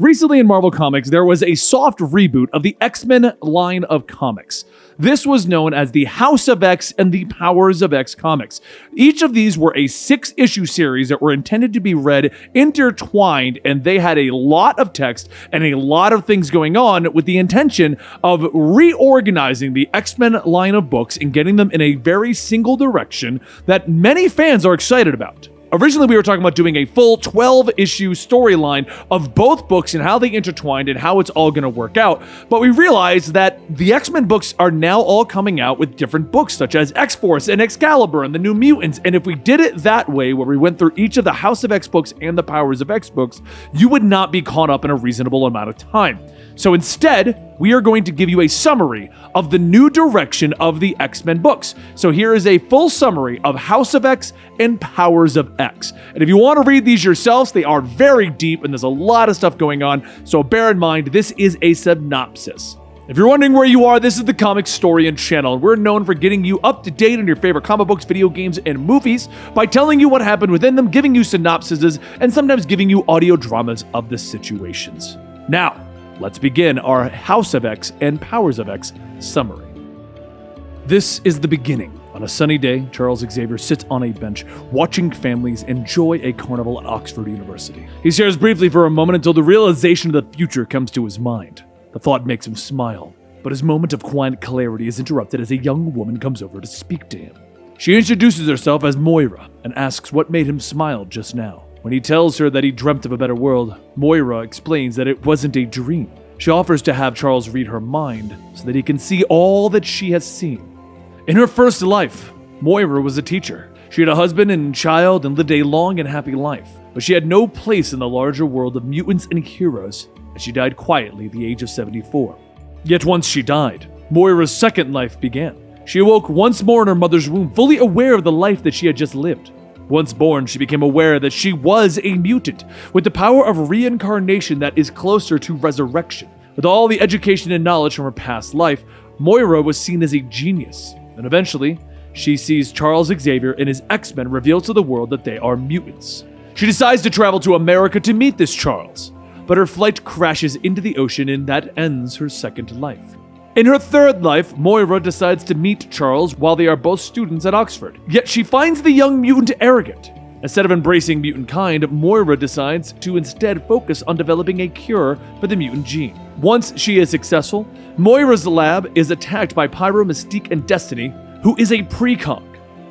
Recently in Marvel Comics, there was a soft reboot of the X-Men line of comics. This was known as the House of X and the Powers of X comics. Each of these were a 6-issue series that were intended to be read intertwined, and they had a lot of text and a lot of things going on with the intention of reorganizing the X-Men line of books and getting them in a very single direction that many fans are excited about. Originally, we were talking about doing a full 12-issue storyline of both books and how they intertwined and how it's all going to work out, but we realized that the X-Men books are now all coming out with different books, such as X-Force and Excalibur and the New Mutants, and if we did it that way, where we went through each of the House of X books and the Powers of X books, you would not be caught up in a reasonable amount of time. So instead, we are going to give you a summary of the new direction of the X-Men books. So here is a full summary of House of X and Powers of X. And if you want to read these yourselves, they are very deep and there's a lot of stuff going on. So bear in mind, this is a synopsis. If you're wondering where you are, this is the Comicstorian channel, and we're known for getting you up to date on your favorite comic books, video games, and movies by telling you what happened within them, giving you synopsises, and sometimes giving you audio dramas of the situations. Now, let's begin our House of X and Powers of X summary. This is the beginning. On a sunny day, Charles Xavier sits on a bench, watching families enjoy a carnival at Oxford University. He stares briefly for a moment until the realization of the future comes to his mind. The thought makes him smile, but his moment of quiet clarity is interrupted as a young woman comes over to speak to him. She introduces herself as Moira and asks what made him smile just now. When he tells her that he dreamt of a better world, Moira explains that it wasn't a dream. She offers to have Charles read her mind so that he can see all that she has seen. In her first life, Moira was a teacher. She had a husband and child and lived a long and happy life, but she had no place in the larger world of mutants and heroes, and she died quietly at the age of 74. Yet once she died, Moira's second life began. She awoke once more in her mother's womb, fully aware of the life that she had just lived. Once born, she became aware that she was a mutant, with the power of reincarnation that is closer to resurrection. With all the education and knowledge from her past life, Moira was seen as a genius, and eventually, she sees Charles Xavier and his X-Men reveal to the world that they are mutants. She decides to travel to America to meet this Charles, but her flight crashes into the ocean and that ends her second life. In her third life, Moira decides to meet Charles while they are both students at Oxford. Yet she finds the young mutant arrogant. Instead of embracing mutant kind, Moira decides to instead focus on developing a cure for the mutant gene. Once she is successful, Moira's lab is attacked by Pyro, Mystique, and Destiny, who is a precog.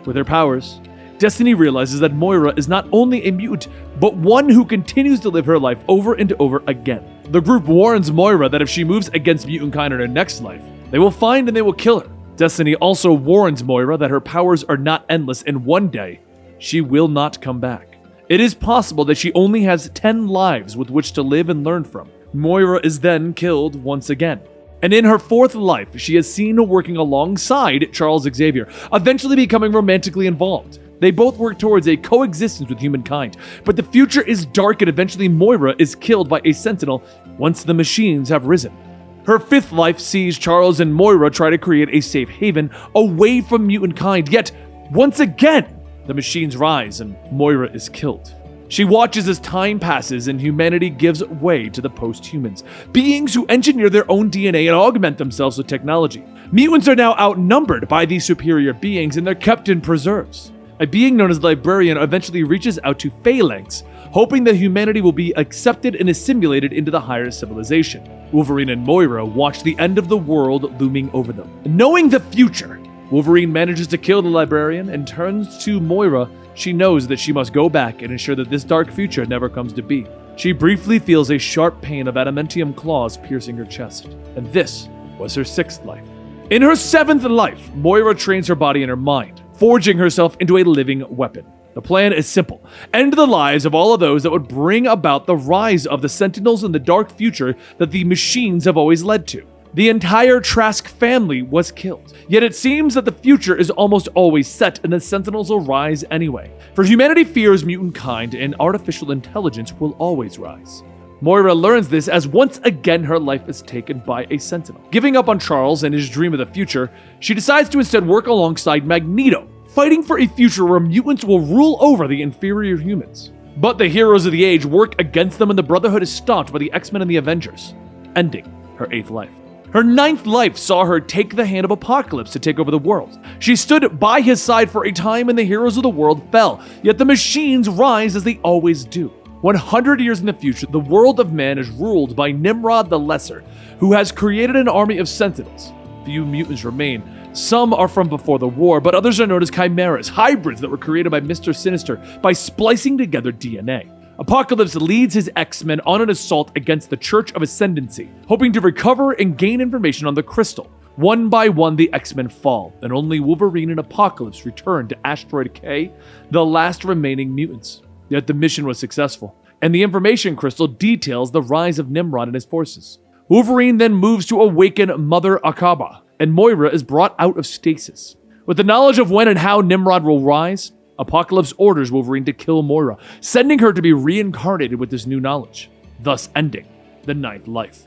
With her powers, Destiny realizes that Moira is not only a mutant, but one who continues to live her life over and over again. The group warns Moira that if she moves against mutant kind in her next life, they will find and they will kill her. Destiny also warns Moira that her powers are not endless and one day, she will not come back. It is possible that she only has 10 lives with which to live and learn from. Moira is then killed once again. And in her fourth life, she is seen working alongside Charles Xavier, eventually becoming romantically involved. They both work towards a coexistence with humankind, but the future is dark and eventually Moira is killed by a Sentinel once the machines have risen. Her fifth life sees Charles and Moira try to create a safe haven away from mutant kind, yet once again, the machines rise and Moira is killed. She watches as time passes and humanity gives way to the post-humans, beings who engineer their own DNA and augment themselves with technology. Mutants are now outnumbered by these superior beings and they're kept in preserves. A being known as the Librarian eventually reaches out to Phalanx, hoping that humanity will be accepted and assimilated into the higher civilization. Wolverine and Moira watch the end of the world looming over them. Knowing the future, Wolverine manages to kill the Librarian and turns to Moira. She knows that she must go back and ensure that this dark future never comes to be. She briefly feels a sharp pain of adamantium claws piercing her chest, and this was her sixth life. In her seventh life, Moira trains her body and her mind, forging herself into a living weapon. The plan is simple: end the lives of all of those that would bring about the rise of the Sentinels in the dark future that the machines have always led to. The entire Trask family was killed. Yet it seems that the future is almost always set and the Sentinels will rise anyway. For humanity fears mutant kind and artificial intelligence will always rise. Moira learns this as once again her life is taken by a Sentinel. Giving up on Charles and his dream of the future, she decides to instead work alongside Magneto, fighting for a future where mutants will rule over the inferior humans. But the heroes of the age work against them and the Brotherhood is stopped by the X-Men and the Avengers, ending her 8th life. Her 9th life saw her take the hand of Apocalypse to take over the world. She stood by his side for a time and the heroes of the world fell, yet the machines rise as they always do. 100 years in the future, the world of man is ruled by Nimrod the Lesser, who has created an army of Sentinels. Few mutants remain. Some are from before the war, but others are known as chimeras, hybrids that were created by Mr. Sinister by splicing together DNA. Apocalypse leads his X-Men on an assault against the Church of Ascendancy, hoping to recover and gain information on the crystal. One by one, the X-Men fall, and only Wolverine and Apocalypse return to Asteroid K, the last remaining mutants. Yet the mission was successful, and the information crystal details the rise of Nimrod and his forces. Wolverine then moves to awaken Mother Akaba, and Moira is brought out of stasis. With the knowledge of when and how Nimrod will rise, Apocalypse orders Wolverine to kill Moira, sending her to be reincarnated with this new knowledge, thus ending the 9th life.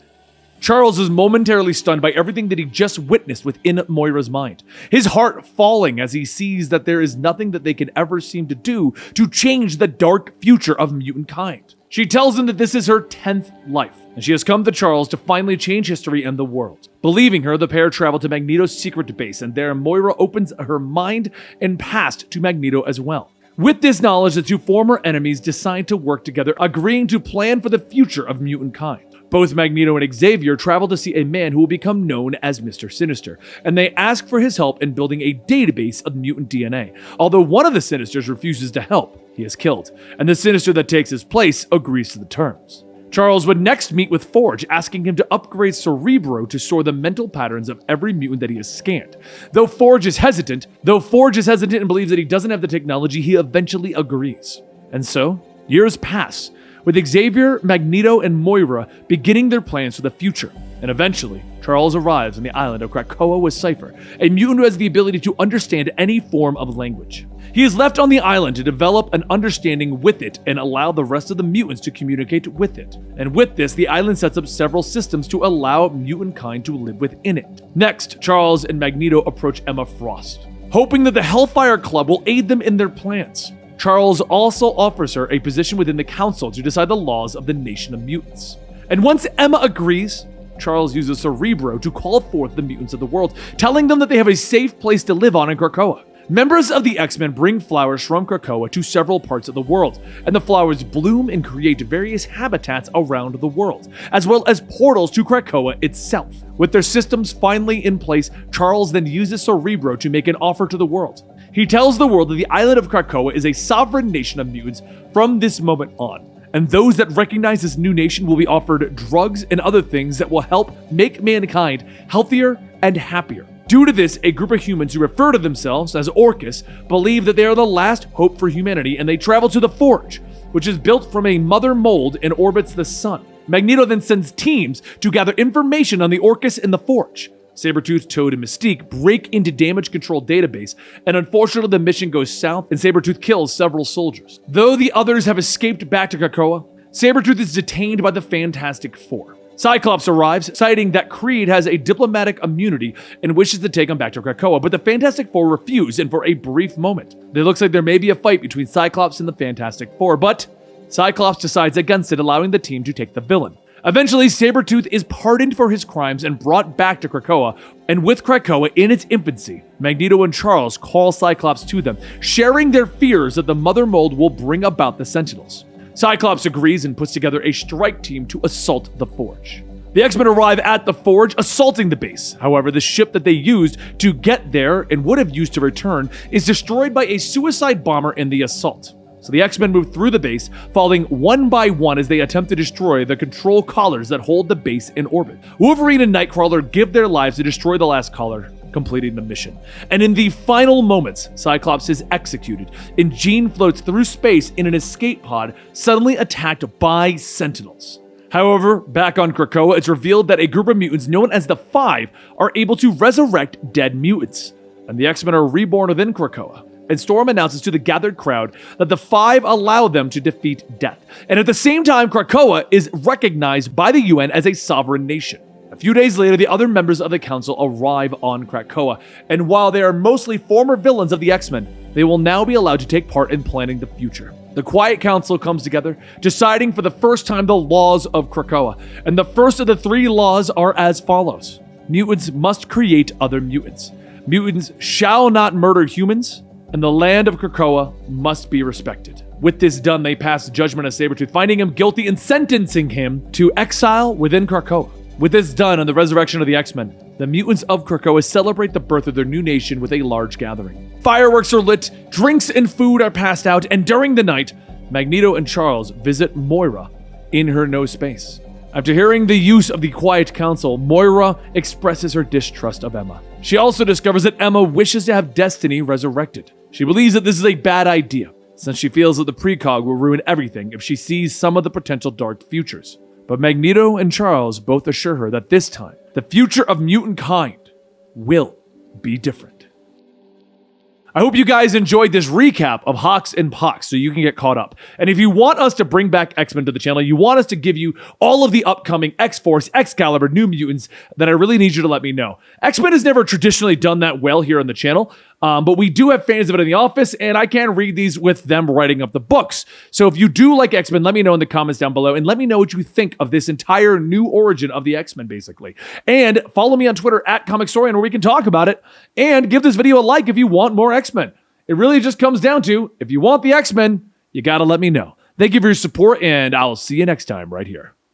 Charles is momentarily stunned by everything that he just witnessed within Moira's mind, his heart falling as he sees that there is nothing that they can ever seem to do to change the dark future of mutant kind. She tells him that this is her 10th life, and she has come to Charles to finally change history and the world. Believing her, the pair travel to Magneto's secret base, and there Moira opens her mind and past to Magneto as well. With this knowledge, the two former enemies decide to work together, agreeing to plan for the future of mutant kind. Both Magneto and Xavier travel to see a man who will become known as Mr. Sinister, and they ask for his help in building a database of mutant DNA. Although one of the Sinisters refuses to help, he is killed, and the Sinister that takes his place agrees to the terms. Charles would next meet with Forge, asking him to upgrade Cerebro to store the mental patterns of every mutant that he has scanned. Though Forge is hesitant and believes that he doesn't have the technology, he eventually agrees. And so, years pass, with Xavier, Magneto, and Moira beginning their plans for the future. And eventually, Charles arrives on the island of Krakoa with Cypher, a mutant who has the ability to understand any form of language. He is left on the island to develop an understanding with it and allow the rest of the mutants to communicate with it. And with this, the island sets up several systems to allow mutant kind to live within it. Next, Charles and Magneto approach Emma Frost, hoping that the Hellfire Club will aid them in their plans. Charles also offers her a position within the council to decide the laws of the nation of mutants. And once Emma agrees, Charles uses Cerebro to call forth the mutants of the world, telling them that they have a safe place to live on in Krakoa. Members of the X-Men bring flowers from Krakoa to several parts of the world, and the flowers bloom and create various habitats around the world, as well as portals to Krakoa itself. With their systems finally in place, Charles then uses Cerebro to make an offer to the world. He tells the world that the island of Krakoa is a sovereign nation of mutants from this moment on, and those that recognize this new nation will be offered drugs and other things that will help make mankind healthier and happier. Due to this, a group of humans who refer to themselves as Orcus believe that they are the last hope for humanity, and they travel to the Forge, which is built from a mother mold and orbits the sun. Magneto then sends teams to gather information on the Orcus and the Forge. Sabretooth, Toad, and Mystique break into damage control database, and unfortunately the mission goes south and Sabretooth kills several soldiers. Though the others have escaped back to Krakoa, Sabretooth is detained by the Fantastic Four. Cyclops arrives, citing that Creed has a diplomatic immunity and wishes to take him back to Krakoa, but the Fantastic Four refuse, and for a brief moment, it looks like there may be a fight between Cyclops and the Fantastic Four, but Cyclops decides against it, allowing the team to take the villain. Eventually, Sabretooth is pardoned for his crimes and brought back to Krakoa, and with Krakoa in its infancy, Magneto and Charles call Cyclops to them, sharing their fears that the Mother Mold will bring about the Sentinels. Cyclops agrees and puts together a strike team to assault the Forge. The X-Men arrive at the Forge, assaulting the base. However, the ship that they used to get there and would have used to return is destroyed by a suicide bomber in the assault. So the X-Men move through the base, falling one by one as they attempt to destroy the control collars that hold the base in orbit. Wolverine and Nightcrawler give their lives to destroy the last collar, completing the mission. And in the final moments, Cyclops is executed, and Jean floats through space in an escape pod, suddenly attacked by Sentinels. However, back on Krakoa, it's revealed that a group of mutants known as the Five are able to resurrect dead mutants, and the X-Men are reborn within Krakoa. And Storm announces to the gathered crowd that the Five allow them to defeat death. And at the same time, Krakoa is recognized by the UN as a sovereign nation. A few days later, the other members of the council arrive on Krakoa, and while they are mostly former villains of the X-Men, they will now be allowed to take part in planning the future. The Quiet Council comes together, deciding for the first time the laws of Krakoa. And the first of the 3 laws are as follows. Mutants must create other mutants. Mutants shall not murder humans, and the land of Krakoa must be respected. With this done, they pass judgment on Sabretooth, finding him guilty and sentencing him to exile within Krakoa. With this done and the resurrection of the X-Men, the mutants of Krakoa celebrate the birth of their new nation with a large gathering. Fireworks are lit, drinks and food are passed out, and during the night, Magneto and Charles visit Moira in her no space. After hearing the use of the Quiet Council, Moira expresses her distrust of Emma. She also discovers that Emma wishes to have Destiny resurrected. She believes that this is a bad idea, since she feels that the precog will ruin everything if she sees some of the potential dark futures. But Magneto and Charles both assure her that this time, the future of mutant kind will be different. I hope you guys enjoyed this recap of HoX and PoX so you can get caught up. And if you want us to bring back X-Men to the channel, you want us to give you all of the upcoming X-Force, Excalibur, New Mutants, then I really need you to let me know. X-Men has never traditionally done that well here on the channel, but we do have fans of it in the office, and I can read these with them writing up the books. So if you do like X-Men, let me know in the comments down below, and let me know what you think of this entire new origin of the X-Men, basically. And follow me on Twitter at ComicStorian, where we can talk about it, and give this video a like if you want more X-Men. It really just comes down to, if you want the X-Men, you gotta let me know. Thank you for your support, and I'll see you next time right here.